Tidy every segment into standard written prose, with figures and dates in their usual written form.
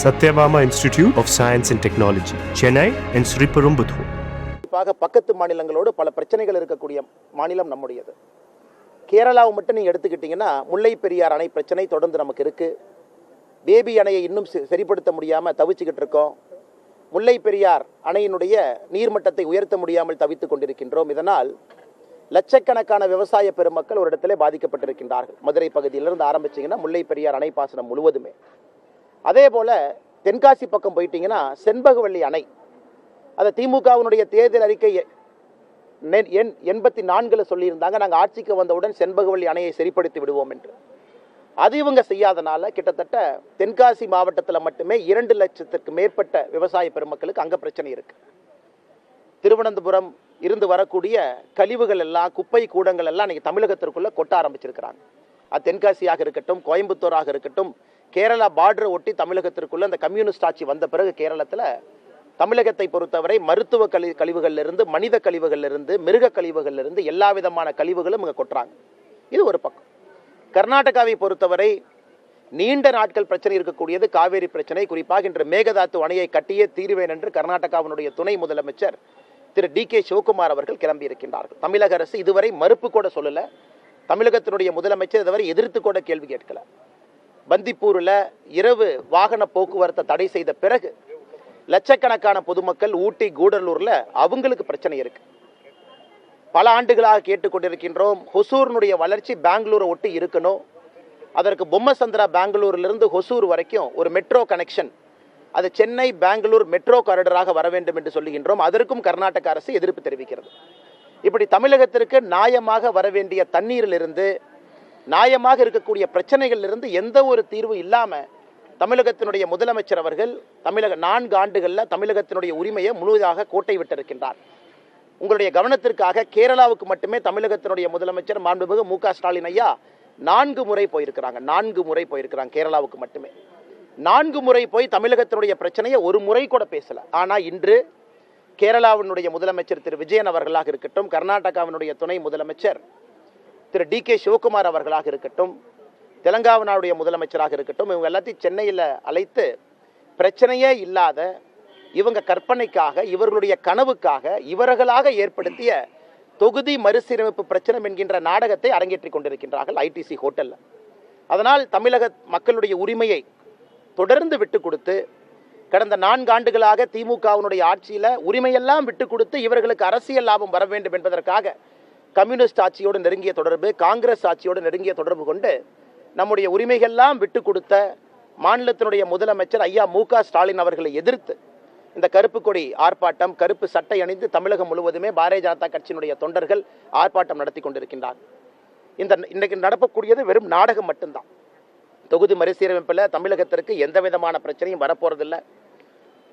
Satyabama Institute of Science and Technology, Chennai and Sriperumbudur. பக்கத்து மாநிலங்களோடு பல பிரச்சனைகள் இருக்கக்கூடிய மாநிலம் நம்முடையது. கேரளாவை மட்டும் நீங்கள் எடுத்துக்கிட்டிங்கன்னா முல்லை பெரியார் அணை பிரச்சனை தொடர்ந்து நமக்கு இருக்குது. பேபி அணையை இன்னும் சரிப்படுத்த முடியாமல் தவிச்சுக்கிட்டு இருக்கோம். முல்லை பெரியார் அணையினுடைய நீர்மட்டத்தை உயர்த்த முடியாமல் தவித்து கொண்டிருக்கின்றோம். இதனால் லட்சக்கணக்கான விவசாய பெருமக்கள் ஒரு இடத்திலே பாதிக்கப்பட்டிருக்கின்றார்கள். மதுரை பகுதியிலிருந்து ஆரம்பிச்சிங்கன்னா முல்லை பெரியார் அணை பாசனம் முழுவதுமே. அதே போல் தென்காசி பக்கம் போயிட்டீங்கன்னா செண்பகவல்லி அணை, அதை திமுகவினுடைய தேர்தல் அறிக்கை எண் 84 சொல்லியிருந்தாங்க, நாங்கள் ஆட்சிக்கு வந்தவுடன் செண்பகவல்லி அணையை சரிப்படுத்தி விடுவோம் என்று. அது இவங்க செய்யாதனால கிட்டத்தட்ட தென்காசி மாவட்டத்தில் மட்டுமே 2 லட்சத்திற்கு மேற்பட்ட விவசாய பெருமக்களுக்கு அங்கே பிரச்சனை இருக்கு. திருவனந்தபுரம் இருந்து வரக்கூடிய கழிவுகள் எல்லாம், குப்பை கூடங்கள் எல்லாம் இன்னைக்கு தமிழகத்திற்குள்ள கொட்ட ஆரம்பிச்சிருக்கிறாங்க. அது தென்காசியாக இருக்கட்டும், கோயம்புத்தூராக இருக்கட்டும், கேரளா பார்டரை ஒட்டி தமிழகத்திற்குள்ள அந்த கம்யூனிஸ்ட் ஆட்சி வந்த பிறகு கேரளத்தில் தமிழகத்தை பொறுத்தவரை மருத்துவ கழிவுகளிலிருந்து, மனித கழிவுகளிலிருந்து, மிருக கழிவுகளிலிருந்து எல்லா விதமான கழிவுகளும் இங்கே கொட்டுறாங்க. இது ஒரு பக்கம். கர்நாடகாவை பொறுத்தவரை நீண்ட நாட்கள் பிரச்சனை இருக்கக்கூடியது காவேரி பிரச்சனை. குறிப்பாக இன்று மேகதாத்து அணையை கட்டியே தீருவேன் என்று கர்நாடகாவினுடைய துணை முதலமைச்சர் திரு டி.கே. சிவகுமார் அவர்கள் கிளம்பி இருக்கின்றார்கள். தமிழக அரசு இதுவரை மறுப்பு கூட சொல்லல. தமிழகத்தினுடைய முதலமைச்சர் இதுவரை எதிர்த்து கூட கேள்வி கேட்கல. பந்திப்பூரில் இரவு வாகன போக்குவரத்தை தடை செய்த பிறகு லட்சக்கணக்கான பொதுமக்கள் ஊட்டி, கூடலூர்ல அவங்களுக்கு பிரச்சனை இருக்கு. பல ஆண்டுகளாக கேட்டுக்கொண்டிருக்கின்றோம், ஹொசூரினுடைய வளர்ச்சி பெங்களூரை ஒட்டி இருக்கணும். அதற்கு பொம்மசந்திரா பெங்களூரிலிருந்து ஹொசூர் வரைக்கும் ஒரு மெட்ரோ கனெக்ஷன், அது சென்னை பெங்களூர் மெட்ரோ காரிடராக வர வேண்டும் என்று சொல்லுகின்றோம். அதற்கும் கர்நாடக அரசு எதிர்ப்பு தெரிவிக்கிறது. இப்படி தமிழகத்திற்கு நியாயமாக வர வேண்டிய தண்ணீரிலிருந்து, நியாயமாக இருக்கக்கூடிய பிரச்சனைகளிலிருந்து எந்த ஒரு தீர்வு இல்லாமல் தமிழகத்தினுடைய முதலமைச்சர் அவர்கள் 4 ஆண்டுகளில் தமிழகத்தினுடைய உரிமையை முழுவதாக கோட்டை விட்டிருக்கின்றார். உங்களுடைய கவனத்திற்காக கேரளாவுக்கு மட்டுமே தமிழகத்தினுடைய முதலமைச்சர் மாண்புமிகு மு.க. ஸ்டாலின் ஐயா 4 முறை போயிருக்கிறாங்க. 4 முறை போயிருக்கிறாங்க கேரளாவுக்கு மட்டுமே. 4 முறை போய் தமிழகத்தினுடைய பிரச்சனையை ஒரு முறை கூட பேசல. ஆனால் இன்று கேரளாவினுடைய முதலமைச்சர் திரு விஜயன் அவர்களாக இருக்கட்டும், கர்நாடகாவினுடைய துணை முதலமைச்சர் திரு டி.கே. சிவகுமார் அவர்களாக இருக்கட்டும், தெலங்கானாவுடைய முதலமைச்சராக இருக்கட்டும், இவங்க எல்லாத்தையும் சென்னையில் அழைத்து பிரச்சனையே இல்லாத இவங்க கற்பனைக்காக, இவர்களுடைய கனவுக்காக இவர்களாக ஏற்படுத்திய தொகுதி மறுசீரமைப்பு பிரச்சனை என்கின்ற நாடகத்தை அரங்கேற்றிக் கொண்டிருக்கின்றார்கள் ஐடிசி ஹோட்டலில். அதனால் தமிழக மக்களுடைய உரிமையை தொடர்ந்து விட்டு கொடுத்து, கடந்த 4 ஆண்டுகளாக திமுகவினுடைய ஆட்சியில் உரிமையெல்லாம் விட்டு கொடுத்து இவர்களுக்கு அரசியல் லாபம் வர வேண்டும் என்பதற்காக கம்யூனிஸ்ட் ஆட்சியோடு நெருங்கிய தொடர்பு, காங்கிரஸ் ஆட்சியோடு நெருங்கிய தொடர்பு கொண்டு நம்முடைய உரிமைகள்லாம் விட்டு கொடுத்த மாநிலத்தினுடைய முதலமைச்சர் ஐயா மு.க. ஸ்டாலின் அவர்களை எதிர்த்து இந்த கருப்பு கொடி ஆர்ப்பாட்டம், கருப்பு சட்டை அணிந்து தமிழகம் முழுவதுமே பாரதிய ஜனதா கட்சியினுடைய தொண்டர்கள் ஆர்ப்பாட்டம் நடத்தி கொண்டிருக்கின்றார்கள். இன்னைக்கு நடக்கக்கூடியது வெறும் நாடகம் மட்டும்தான். தொகுதி மறுசீரமைப்பில் தமிழகத்திற்கு எந்த விதமான பிரச்சனையும் வரப்போறதில்லை.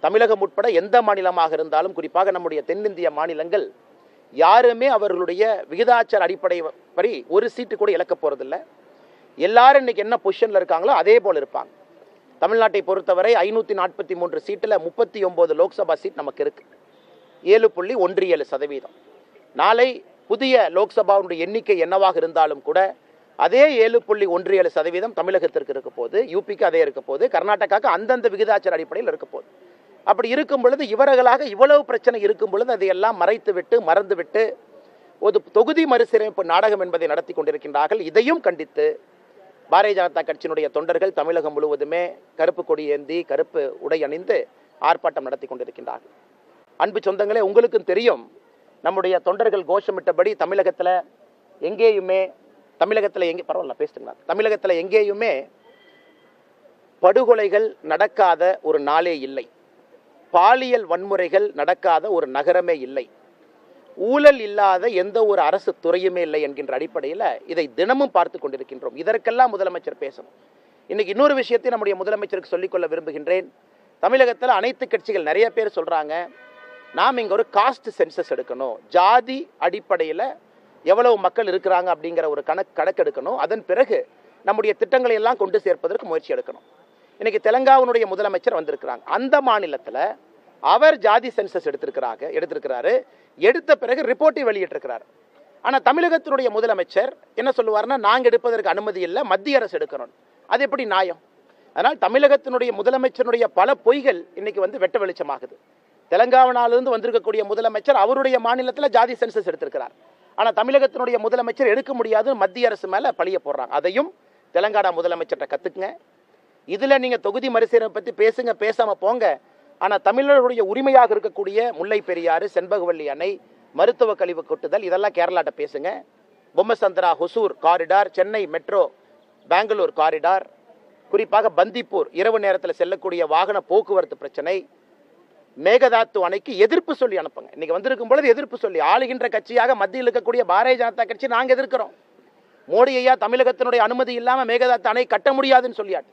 தமிழகம் உட்பட எந்த மாநிலமாக இருந்தாலும், குறிப்பாக நம்முடைய தென்னிந்திய மாநிலங்கள் யாருமே அவர்களுடைய விகிதாச்சார அடிப்படை படி ஒரு சீட்டு கூட இழக்க போறதில்லை. எல்லாரும் இன்னைக்கு என்ன பொசிஷன்ல இருக்காங்களோ அதே போல இருப்பாங்க. தமிழ்நாட்டை பொறுத்தவரை 543 சீட்டில் 39 லோக்சபா சீட் நமக்கு இருக்கு. 7.17%. நாளை புதிய லோக்சபாவுடைய எண்ணிக்கை என்னவாக இருந்தாலும் கூட அதே 7.17% தமிழகத்திற்கு இருக்க போது, யூபிக்கு அதே இருக்க போது, கர்நாடகாவுக்கு அந்தந்த விகிதாச்சார அடிப்படையில் இருக்க போகுது. அப்படி இருக்கும் பொழுது இவர்களாக இவ்வளவு பிரச்சனை இருக்கும் பொழுது அதையெல்லாம் மறைத்துவிட்டு, மறந்துவிட்டு ஒரு தொகுதி மறுசீரமைப்பு நாடகம் என்பதை நடத்தி கொண்டிருக்கின்றார்கள். இதையும் கண்டித்து பாரதிய ஜனதா கட்சியினுடைய தொண்டர்கள் தமிழகம் முழுவதுமே கருப்பு கொடி ஏந்தி, கருப்பு உடை அணிந்து ஆர்ப்பாட்டம் நடத்தி கொண்டிருக்கின்றார்கள். அன்பு சொந்தங்களே, உங்களுக்கும் தெரியும், நம்முடைய தொண்டர்கள் கோஷமிட்டபடி தமிழகத்தில் எங்கேயுமே தமிழகத்தில் எங்கேயுமே படுகொலைகள் நடக்காத ஒரு நாளே இல்லை. பாலியல் வன்முறைகள் நடக்காத ஒரு நகரமே இல்லை. ஊழல் இல்லாத எந்த ஒரு அரசு துறையுமே இல்லை என்கின்ற அடிப்படையில் இதை தினமும் பார்த்து கொண்டிருக்கின்றோம். இதற்கெல்லாம் முதலமைச்சர் பேசணும். இன்னைக்கு இன்னொரு விஷயத்தை நம்முடைய முதலமைச்சருக்கு சொல்லிக்கொள்ள விரும்புகின்றேன். தமிழகத்தில் அனைத்து கட்சிகள் நிறைய பேர் சொல்றாங்க, நாம் இங்கே ஒரு காஸ்ட் சென்சஸ் எடுக்கணும், ஜாதி அடிப்படையில் எவ்வளவு மக்கள் இருக்கிறாங்க அப்படிங்கிற ஒரு கணக்கு எடுக்கணும், அதன் பிறகு நம்முடைய திட்டங்களை எல்லாம் கொண்டு சேர்ப்பதற்கு முயற்சி எடுக்கணும். இன்னைக்கு தெலங்கானாவுடைய முதலமைச்சர் வந்திருக்கிறாங்க. அந்த மாநிலத்தில் அவர் ஜாதி சென்சஸ் எடுத்திருக்கிறாரு. எடுத்த பிறகு ரிப்போர்ட்டை வெளியிட்டிருக்கிறார். ஆனால் தமிழகத்தினுடைய முதலமைச்சர் என்ன சொல்லுவார்னா, நாங்கள் எடுப்பதற்கு அனுமதி இல்லை, மத்திய அரசு எடுக்கணும். அது எப்படி நியாயம்? அதனால் தமிழகத்தினுடைய முதலமைச்சருடைய பல பொய்கள் இன்னைக்கு வந்து வெட்ட வெளிச்சமாகுது. தெலங்கானாவிலிருந்து வந்திருக்கக்கூடிய முதலமைச்சர் அவருடைய மாநிலத்தில் ஜாதி சென்சஸ் எடுத்திருக்கிறார். ஆனால் தமிழகத்தினுடைய முதலமைச்சர் எடுக்க முடியாதுன்னு மத்திய அரசு மேலே பழிய போடுறாங்க. அதையும் தெலங்கானா முதலமைச்சர்கிட்ட கற்றுக்குங்க. இதில் நீங்கள் தொகுதி மறுசீரமைப்பு பற்றி பேசுங்க, பேசாமல் போங்க. ஆனால் தமிழர்களுடைய உரிமையாக இருக்கக்கூடிய முல்லை பெரியாறு, செண்பகவல்லி அணை, மருத்துவ கழிவு கொட்டுதல் இதெல்லாம் கேரளாட்ட பேசுங்க. Bommasandra Hosur corridor, Chennai metro Bangalore corridor, குறிப்பாக பந்திப்பூர் இரவு நேரத்தில் செல்லக்கூடிய வாகன போக்குவரத்து பிரச்சனை, மேகதாத்து அணைக்கு எதிர்ப்பு சொல்லி அனுப்புங்க. இன்னைக்கு வந்திருக்கும் பொழுது எதிர்ப்பு சொல்லி ஆளுகின்ற கட்சியாக மத்தியில் இருக்கக்கூடிய பாரதிய ஜனதா கட்சி நாங்கள் எதிர்க்கிறோம். மோடி ஐயா தமிழகத்தினுடைய அனுமதி இல்லாமல் மேகதாத்து அணை கட்ட முடியாதுன்னு சொல்லியாட்டு.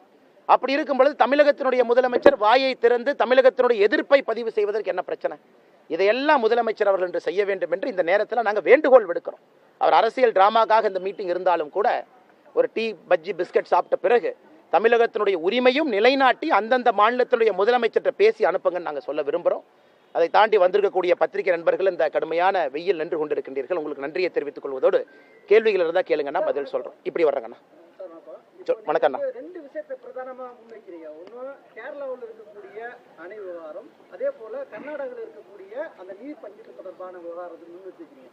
அப்படி இருக்கும் பொழுது தமிழகத்தினுடைய முதலமைச்சர் வாயை திறந்து தமிழகத்தினுடைய எதிர்ப்பை பதிவு செய்வதற்கு என்ன பிரச்சனை? இதையெல்லாம் முதலமைச்சர் அவர்கள் என்று செய்ய வேண்டும் என்று இந்த நேரத்தில் நாங்கள் வேண்டுகோள் விடுக்கிறோம். அவர் அரசியல் டிராமாக்காக இந்த மீட்டிங் இருந்தாலும் கூட ஒரு டீ பஜ்ஜி பிஸ்கட் சாப்பிட்ட பிறகு தமிழகத்தினுடைய உரிமையும் நிலைநாட்டி அந்தந்த மாநிலத்தினுடைய முதலமைச்சர்கிட்ட பேசி அனுப்புங்கன்னு நாங்கள் சொல்ல விரும்புகிறோம். அதை தாண்டி வந்திருக்கக்கூடிய பத்திரிகை நண்பர்கள் இந்த கடுமையான வெயில் நின்று கொண்டிருக்கின்றீர்கள். உங்களுக்கு நன்றியை தெரிவித்துக் கொள்வதோடு கேள்விகள் இருந்தால் கேளுங்கன்னா பதில் சொல்கிறோம். இப்படி வர்றேங்கண்ணா. வணக்கம்ண்ணா. ரெண்டு விஷயத்தை பிரதானமாக முன்வைக்கிறீங்க. ஒன்று கேரளாவில் இருக்கக்கூடிய அணை விவகாரம், அதே போல கர்நாடகாவில் இருக்கக்கூடிய அந்த நீர் பங்கீடு தொடர்பான விவகாரத்தை முன்வச்சிருக்கீங்க.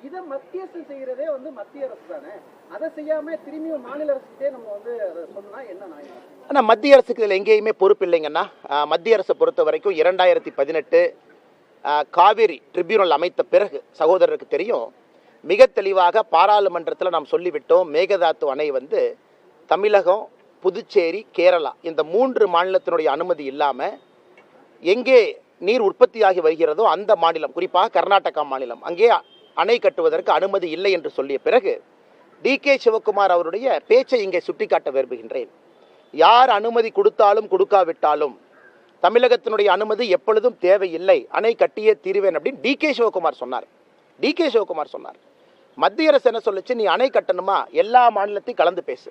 இதை மத்திய அரசு செய்யறதே வந்து மத்திய அரசு தானே, அதை செய்யாம திரும்பியும் மாநில அரசுக்கே நம்ம வந்து அதை சொன்னா என்ன நியாயம்? ஆனால் மத்திய அரசுக்கு இதில் எங்கேயுமே பொறுப்பு இல்லைங்கன்னா. மத்திய அரசை பொறுத்த வரைக்கும் 2018 காவிரி ட்ரிபியூனல் அமைத்த பிறகு சகோதரருக்கு தெரியும், மிக தெளிவாக பாராளுமன்றத்தில் நாம் சொல்லிவிட்டோம், மேகதாத்து அணை வந்து தமிழகம், புதுச்சேரி, கேரளா இந்த 3 மாநிலத்தினுடைய அனுமதி இல்லாமல் எங்கே நீர் உற்பத்தியாகி வருகிறதோ அந்த மாநிலம், குறிப்பாக கர்நாடகா மாநிலம், அங்கே அணை கட்டுவதற்கு அனுமதி இல்லை என்று சொல்லிய பிறகு டி.கே. சிவகுமார் அவருடைய பேச்சை இங்கே சுட்டிக்காட்ட விரும்புகின்றேன். யார் அனுமதி கொடுத்தாலும் கொடுக்காவிட்டாலும் தமிழகத்தினுடைய அனுமதி எப்பொழுதும் தேவையில்லை, அணை கட்டியே தீருவேன் அப்படின்னு டி.கே. சிவகுமார் சொன்னார். டி.கே. சிவகுமார் சொன்னார். மத்திய அரசு என்ன சொல்லுச்சு, நீ அணை கட்டணுமா எல்லா மாநிலத்தையும் கலந்து பேசு,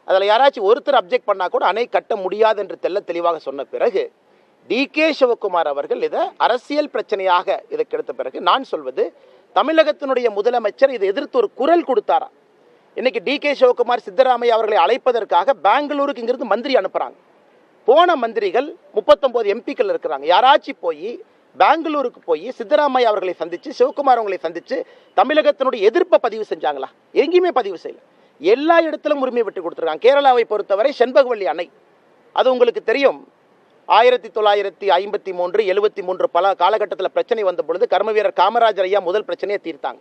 அதில் யாராச்சும் ஒருத்தர் அப்ஜெக்ட் பண்ணால் கூட அணை கட்ட முடியாது என்று தெளிவாக சொன்ன பிறகு டி.கே. சிவகுமார் அவர்கள் இதை அரசியல் பிரச்சனையாக இதற்கு எடுத்த பிறகு நான் சொல்வது, தமிழகத்தினுடைய முதலமைச்சர் இதை எதிர்த்து ஒரு குரல் கொடுத்தாரா? இன்னைக்கு டி.கே. சிவகுமார் சித்தராமையா அவர்களை அழைப்பதற்காக பெங்களூருக்கு இங்கிருந்து மந்திரி அனுப்புகிறாங்க. போன மந்திரிகள் 39 எம்பிக்கள் இருக்கிறாங்க. யாராச்சும் போய் பெங்களூருக்கு போய் சித்தராமையா அவர்களை சந்தித்து, சிவகுமார் அவர்களை சந்தித்து தமிழகத்தினுடைய எதிர்ப்பை பதிவு செஞ்சாங்களா? எங்கேயுமே பதிவு செய்யல. எல்லா இடத்திலும் உரிமை விட்டு கொடுத்துருக்காங்க. கேரளாவை பொறுத்தவரை செண்பகவல்லி அணை, அது உங்களுக்கு தெரியும், 1953, 73 பல காலகட்டத்தில் பிரச்சனை வந்த பொழுது கர்மவீரர் காமராஜர் ஐயா முதல் பிரச்சனையை தீர்த்தாங்க.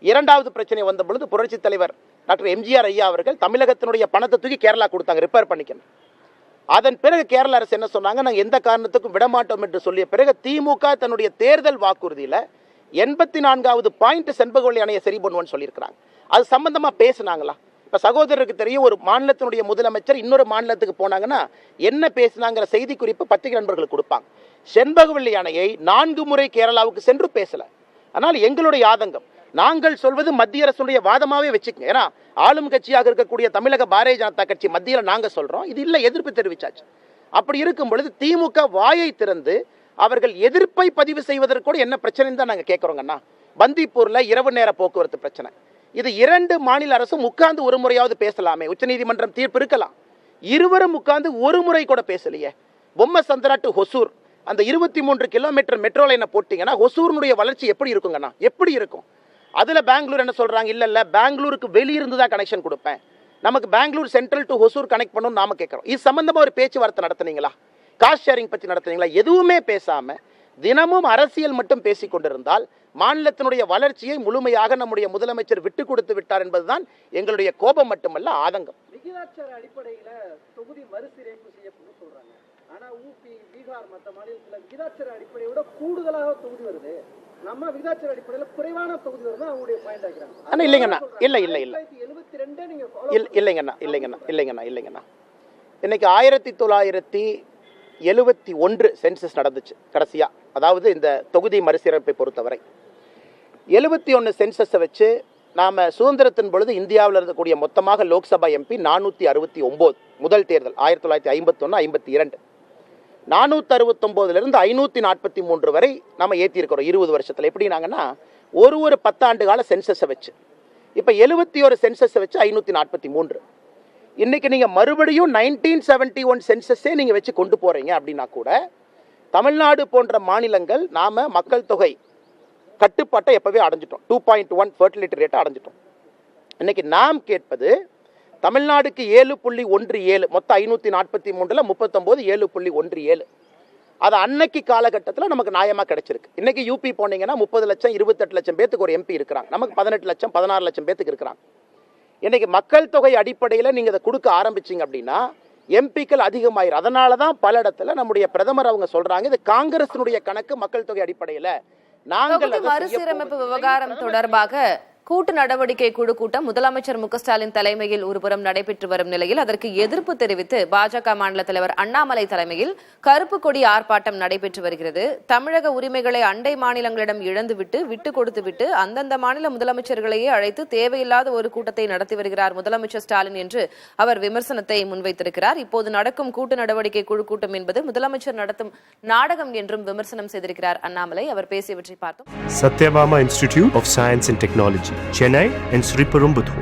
இரண்டாவது பிரச்சனை வந்த பொழுது புரட்சி தலைவர் டாக்டர் எம்ஜிஆர் ஐயா அவர்கள் தமிழகத்தினுடைய பணத்தை தூக்கி கேரளா கொடுத்தாங்க, ரிப்பேர் பண்ணிக்கணும். அதன் பிறகு கேரள அரசு என்ன சொன்னாங்க, நாங்கள் எந்த காரணத்துக்கும் விடமாட்டோம் என்று சொல்லிய பிறகு திமுக தன்னுடைய தேர்தல் வாக்குறுதியில் 84வது பாயிண்ட் செண்பகவல்லி அணையை சரி பண்ணுவோன்னு சொல்லியிருக்கிறாங்க. அது சம்பந்தமாக பேசுனாங்களா? இப்போ சகோதரருக்கு தெரியும், ஒரு மாநிலத்தினுடைய முதலமைச்சர் இன்னொரு மாநிலத்துக்கு போனாங்கன்னா என்ன பேசினாங்கிற செய்தி குறிப்பு பத்திரிகை நண்பர்களுக்கு கொடுப்பாங்க. செண்பகவல்லி அணையை 4 முறை கேரளாவுக்கு சென்று பேசலை. ஆனால் எங்களுடைய ஆதங்கம், நாங்கள் சொல்வது மத்திய அரசுடைய வாதமாகவே வச்சுக்கோங்க. ஏன்னா ஆளும் கட்சியாக இருக்கக்கூடிய தமிழக பாரதிய ஜனதா கட்சி மத்தியில் நாங்கள் சொல்கிறோம், இது இல்லை, எதிர்ப்பு தெரிவிச்சாச்சு. அப்படி இருக்கும் பொழுது திமுக வாயை திறந்து அவர்கள் எதிர்ப்பை பதிவு செய்வதற்கு கூட என்ன பிரச்சனைன்னு தான் நாங்கள் கேட்குறோங்கண்ணா. பந்திப்பூரில் இரவு நேர போக்குவரத்து பிரச்சனை, இது 2 மாநில அரசும் உட்கார்ந்து ஒரு முறையாவது பேசலாமே. உச்சநீதிமன்றம் தீர்ப்பு இருக்கலாம், இருவரும் உட்கார்ந்து ஒரு முறை கூட பேசலையே. பொம்மசந்திரா டு ஹொசூர் அந்த 23 கிலோமீட்டர் மெட்ரோ லைனை போட்டிங்கன்னா ஹொசூர்னுடைய வளர்ச்சி எப்படி இருக்குங்கண்ணா? எப்படி இருக்கும்? அதில் பெங்களூர் என்ன சொல்கிறாங்க, இல்லை பெங்களூருக்கு வெளியிருந்து தான் கனெக்ஷன் கொடுப்பேன், நமக்கு Bangalore central to Hosur connect பண்ணணும்னு நாம கேட்குறோம். இது சம்பந்தமாக ஒரு பேச்சுவார்த்தை நடத்துனீங்களா? காஸ்ட் ஷேரிங் பற்றி நடத்துனீங்களா? எதுவுமே பேசாமல் தினமும் அரசியல் மட்டும் பேசி கொண்டிருந்தால் மாநிலத்தினுடைய வளர்ச்சியை முழுமையாக நம்முடைய முதலமைச்சர் விட்டு கொடுத்து விட்டார் என்பதுதான் எங்களுடைய கோபம் மட்டுமல்ல, ஆதங்கம். விகிதாச்சார அடிப்படையில் தொகுதி மறுசீரமைப்பு செய்யப்படும் சொல்றாங்க. ஆனா ஊபி, பீகார் மற்ற மாநிலத்தில் விகிதாச்சார அடிப்படையை விட கூடுதலாக தொகுதி வருது, நம்ம விகிதாச்சார அடிப்படையில் குறைவான தொகுதி வருது அவங்களுடைய பாயிண்ட் ஆகிறாங்க. ஆனால் இல்லைங்கண்ணா, இல்லை 72 நீங்க இல்லைங்கண்ணா. இன்னைக்கு 1971 சென்சஸ் நடந்துச்சு கடைசியா, அதாவது இந்த தொகுதி மறுசீரமைப்பை பொறுத்தவரை 71 சென்சஸை வச்சு நாம் சுதந்திரத்தின் பொழுது இந்தியாவில் இருக்கக்கூடிய மொத்தமாக லோக்சபா எம்பி 469 முதல் தேர்தல் 1951-52 469லிருந்து 543 வரை நம்ம ஏற்றிருக்கிறோம் 20 வருஷத்தில். எப்படின்னாங்கன்னா ஒரு 10 ஆண்டு கால சென்சஸை வச்சு. இப்போ 71 சென்சஸை வச்சு 543. இன்னைக்கு நீங்க மறுபடியும் 1971 சென்சஸே நீங்க வச்சு கொண்டு போறீங்க அப்படின்னா கூட தமிழ்நாடு போன்ற மாநிலங்கள் நாம மக்கள் தொகை கட்டுப்பாட்டை எப்பவே அடைஞ்சிட்டோம். 2.1 ஃபர்டிலிட்டி ரேட்டை அடைஞ்சிட்டோம். இன்னைக்கு நாம் கேட்பது தமிழ்நாடுக்கு 7.17, மொத்தம் 543ல் 39 7.17. அது அன்னைக்கு காலகட்டத்தில் நமக்கு நியாயமாக கிடைச்சிருக்கு. இன்னைக்கு யூபி போனீங்கன்னா 30 லட்சம் 28 லட்சம் பேத்துக்கு ஒரு எம்பி இருக்கிறாங்க. நமக்கு 18 லட்சம் 16 லட்சம் பேத்துக்கு இருக்கிறாங்க. இன்னைக்கு மக்கள் தொகை அடிப்படையில் நீங்கள் அதை கொடுக்க ஆரம்பிச்சிங்க அப்படின்னா எம்பிக்கள் அதிகமாயிரும். அதனால தான் பல இடத்துல நம்முடைய பிரதமர் அவங்க சொல்றாங்க, இது காங்கிரசினுடைய கணக்கு மக்கள் தொகை அடிப்படையில் நாங்கள் மறுசீரமைப்பு விவகாரம் தொடர்பாக கூட்டு நடவடிக்கை குழு கூட்டம் முதலமைச்சர் மு க ஸ்டாலின் தலைமையில் ஒருபுறம் நடைபெற்று வரும் நிலையில் அதற்கு எதிர்ப்பு தெரிவித்து பாஜக மாநில தலைவர் அண்ணாமலை தலைமையில் கருப்பு கொடி ஆர்ப்பாட்டம் நடைபெற்று வருகிறது. தமிழக உரிமைகளை அண்டை மாநிலங்களிடம் இழந்துவிட்டு விட்டு கொடுத்துவிட்டு அந்தந்த மாநில முதலமைச்சர்களையே அழைத்து தேவையில்லாத ஒரு கூட்டத்தை நடத்தி வருகிறார் முதலமைச்சர் ஸ்டாலின் என்று அவர் விமர்சனத்தை முன்வைத்திருக்கிறார். இப்போது நடக்கும் கூட்டு நடவடிக்கை குழு கூட்டம் என்பது முதலமைச்சர் நடத்தும் நாடகம் என்றும் விமர்சனம் செய்திருக்கிறார் அண்ணாமலை. அவர் பேசியவற்றை பார்த்தோம். Satyabama Institute of Science and Technology, Chennai and Sri Perumbudur.